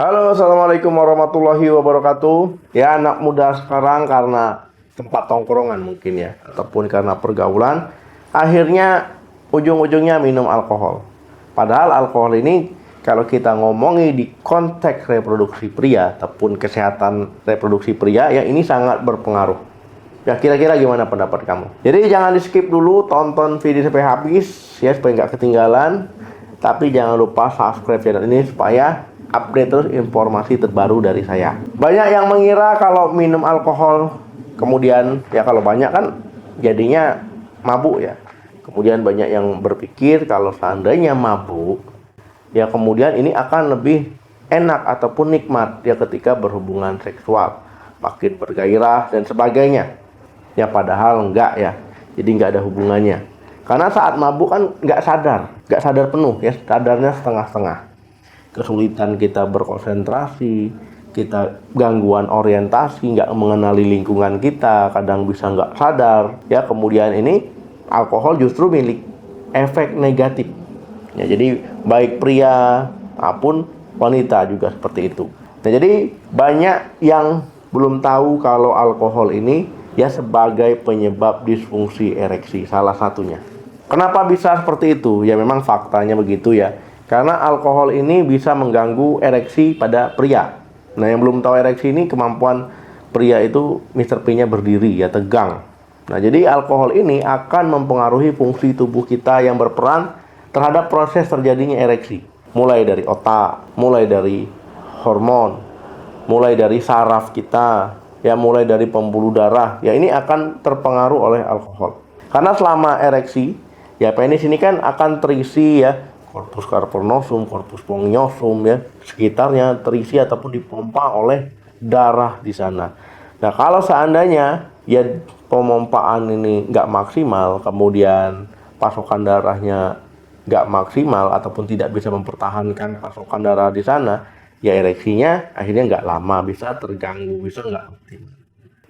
Halo, assalamualaikum warahmatullahi wabarakatuh. Ya, anak muda sekarang karena tempat tongkrongan mungkin ya, ataupun karena pergaulan, akhirnya ujung-ujungnya minum alkohol. Padahal alkohol ini kalau kita ngomongi di konteks reproduksi pria ataupun kesehatan reproduksi pria, ya ini sangat berpengaruh. Ya, kira-kira gimana pendapat kamu? Jadi jangan di skip dulu, tonton video sampai habis ya supaya nggak ketinggalan. Tapi jangan lupa subscribe channel ini supaya update terus informasi terbaru dari saya. Banyak yang mengira kalau minum alkohol kemudian ya kalau banyak kan jadinya mabuk ya. Kemudian banyak yang berpikir kalau seandainya mabuk ya kemudian ini akan lebih enak ataupun nikmat ya ketika berhubungan seksual, makin bergairah dan sebagainya. Ya padahal enggak ya. Jadi enggak ada hubungannya. Karena saat mabuk kan nggak sadar penuh ya, sadarnya setengah-setengah. Kesulitan kita berkonsentrasi, kita gangguan orientasi, nggak mengenali lingkungan kita, kadang bisa nggak sadar. Ya kemudian ini alkohol justru milik efek negatif. Ya jadi baik pria maupun wanita juga seperti itu. Nah jadi banyak yang belum tahu kalau alkohol ini ya sebagai penyebab disfungsi ereksi salah satunya. Kenapa bisa seperti itu? Ya memang faktanya begitu ya. Karena alkohol ini bisa mengganggu ereksi pada pria. Nah yang belum tahu ereksi ini kemampuan pria itu Mr. P-nya berdiri ya, tegang. Nah jadi alkohol ini akan mempengaruhi fungsi tubuh kita yang berperan terhadap proses terjadinya ereksi. Mulai dari otak, mulai dari hormon, mulai dari saraf kita, ya mulai dari pembuluh darah. Ya ini akan terpengaruh oleh alkohol. Karena selama ereksi ya penis ini kan akan terisi ya corpus cavernosum, corpus spongiosum ya sekitarnya terisi ataupun dipompa oleh darah di sana. Nah kalau seandainya ya pemompaan ini nggak maksimal, kemudian pasokan darahnya nggak maksimal ataupun tidak bisa mempertahankan pasokan darah di sana, ya ereksinya akhirnya nggak lama, bisa terganggu, bisa nggak optimal.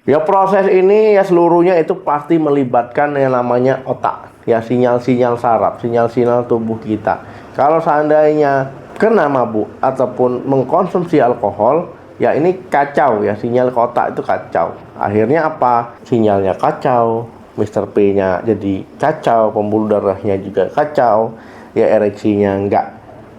Ya proses ini ya seluruhnya itu pasti melibatkan yang namanya otak. Ya sinyal-sinyal saraf, sinyal-sinyal tubuh kita. Kalau seandainya kena mabuk ataupun mengkonsumsi alkohol, ya ini kacau ya, sinyal ke otak itu kacau. Akhirnya apa? Sinyalnya kacau, Mr. P-nya jadi kacau, pembuluh darahnya juga kacau, ya ereksinya nggak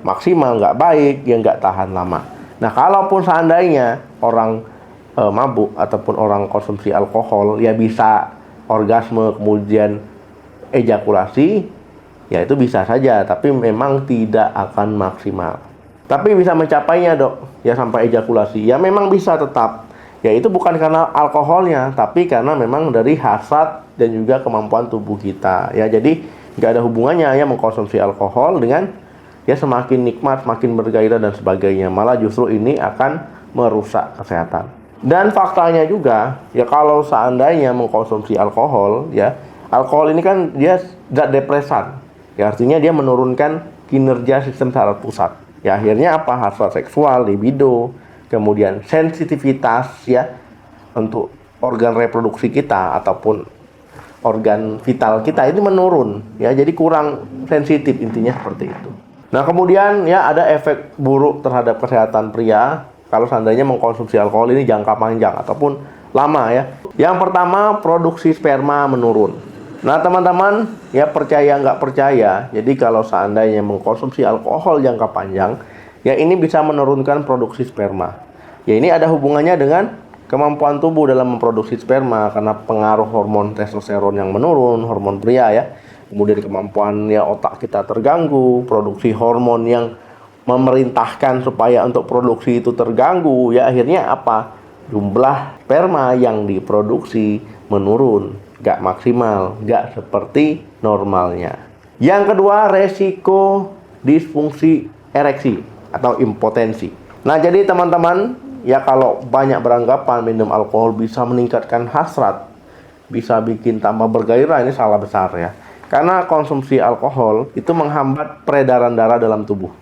maksimal, nggak baik, ya nggak tahan lama. Nah kalaupun seandainya orang mabuk ataupun orang konsumsi alkohol ya bisa orgasme kemudian ejakulasi ya itu bisa saja tapi memang tidak akan maksimal. Tapi bisa mencapainya dok ya sampai ejakulasi ya memang bisa tetap ya itu bukan karena alkoholnya tapi karena memang dari hasrat dan juga kemampuan tubuh kita ya. Jadi nggak ada hubungannya ya mengkonsumsi alkohol dengan ya semakin nikmat, semakin bergairah dan sebagainya. Malah justru ini akan merusak kesehatan. Dan faktanya juga, ya kalau seandainya mengkonsumsi alkohol, ya alkohol ini kan dia zat depresan. Ya artinya dia menurunkan kinerja sistem saraf pusat. Ya akhirnya apa? Hasrat seksual, libido, kemudian sensitivitas ya untuk organ reproduksi kita ataupun organ vital kita ini menurun. Ya jadi kurang sensitif intinya seperti itu. Nah kemudian ya ada efek buruk terhadap kesehatan pria kalau seandainya mengkonsumsi alkohol ini jangka panjang ataupun lama ya. Yang pertama, produksi sperma menurun. Nah teman-teman ya percaya nggak percaya, jadi kalau seandainya mengkonsumsi alkohol jangka panjang ya ini bisa menurunkan produksi sperma. Ya ini ada hubungannya dengan kemampuan tubuh dalam memproduksi sperma karena pengaruh hormon testosteron yang menurun, hormon pria ya. Kemudian kemampuan ya otak kita terganggu, produksi hormon yang memerintahkan supaya untuk produksi itu terganggu ya akhirnya apa? Jumlah sperma yang diproduksi menurun, gak maksimal, gak seperti normalnya. Yang kedua, resiko disfungsi ereksi atau impotensi. Nah jadi teman-teman ya kalau banyak beranggapan minum alkohol bisa meningkatkan hasrat, bisa bikin tambah bergairah, ini salah besar ya. Karena konsumsi alkohol itu menghambat peredaran darah dalam tubuh.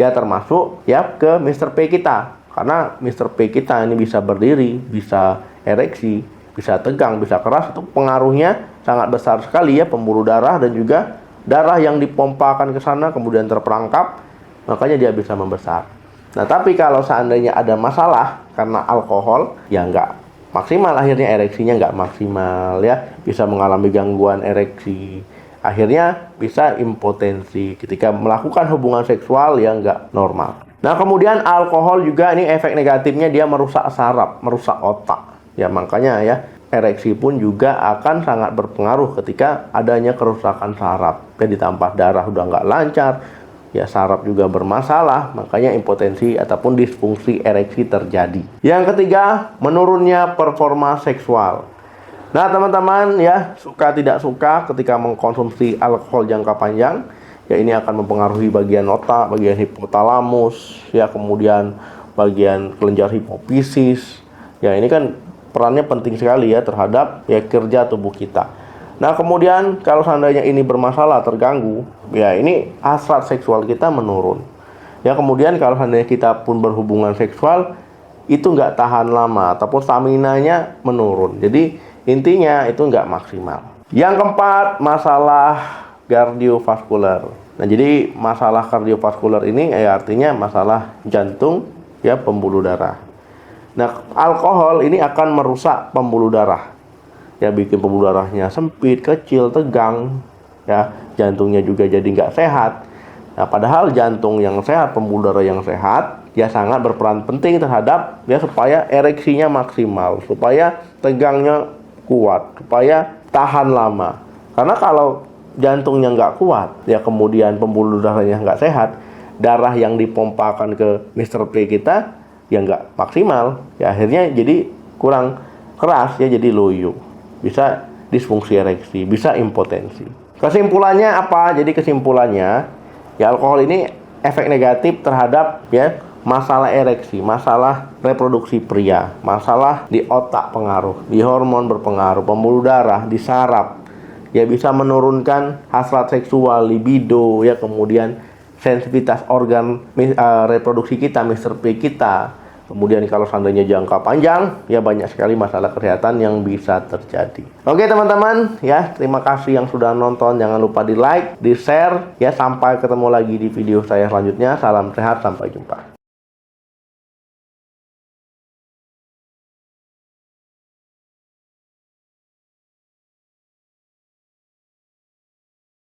Ya termasuk ya ke Mr. P kita. Karena Mr. P kita ini bisa berdiri, bisa ereksi, bisa tegang, bisa keras. Itu pengaruhnya sangat besar sekali ya, pembuluh darah dan juga darah yang dipompakan ke sana kemudian terperangkap, makanya dia bisa membesar. Nah, tapi kalau seandainya ada masalah karena alkohol, ya nggak maksimal, akhirnya ereksinya nggak maksimal ya, bisa mengalami gangguan ereksi, akhirnya bisa impotensi ketika melakukan hubungan seksual yang nggak normal. Nah, kemudian alkohol juga ini efek negatifnya, dia merusak saraf, merusak otak ya, makanya ya ereksi pun juga akan sangat berpengaruh ketika adanya kerusakan saraf ya, ditambah darah udah nggak lancar ya, saraf juga bermasalah, makanya impotensi ataupun disfungsi ereksi terjadi. Yang ketiga, menurunnya performa seksual. Nah, teman-teman ya, suka tidak suka ketika mengkonsumsi alkohol jangka panjang, ya ini akan mempengaruhi bagian otak, bagian hipotalamus, ya kemudian bagian kelenjar hipofisis. Ya, ini kan perannya penting sekali ya terhadap ya kerja tubuh kita. Nah, kemudian kalau seandainya ini bermasalah, terganggu, ya ini hasrat seksual kita menurun. Ya, kemudian kalau seandainya kita pun berhubungan seksual, itu nggak tahan lama, ataupun stamina-nya menurun. Jadi, intinya itu nggak maksimal. Yang keempat, masalah kardiovaskular. Nah, jadi masalah kardiovaskular ini ya artinya masalah jantung, ya pembuluh darah. Nah, alkohol ini akan merusak pembuluh darah. Ya, bikin pembuluh darahnya sempit, kecil, tegang. Ya, jantungnya juga jadi nggak sehat. Nah, padahal jantung yang sehat, pembuluh darah yang sehat, ya sangat berperan penting terhadap ya supaya ereksinya maksimal, supaya tegangnya kuat, supaya tahan lama. Karena kalau jantungnya nggak kuat, ya kemudian pembuluh darahnya nggak sehat, darah yang dipompakan ke Mr. P kita ya nggak maksimal, ya akhirnya jadi kurang keras ya, jadi loyo, bisa disfungsi ereksi, bisa impotensi. Kesimpulannya apa? Jadi kesimpulannya ya alkohol ini efek negatif terhadap ya masalah ereksi, masalah reproduksi pria, masalah di otak pengaruh, di hormon berpengaruh, pembuluh darah, di saraf, ya bisa menurunkan hasrat seksual, libido, ya kemudian sensitivitas organ reproduksi kita, Mr. P kita. Kemudian kalau seandainya jangka panjang, ya banyak sekali masalah kesehatan yang bisa terjadi. Oke teman-teman, ya terima kasih yang sudah nonton. Jangan lupa di like, di share, ya sampai ketemu lagi di video saya selanjutnya. Salam sehat, sampai jumpa.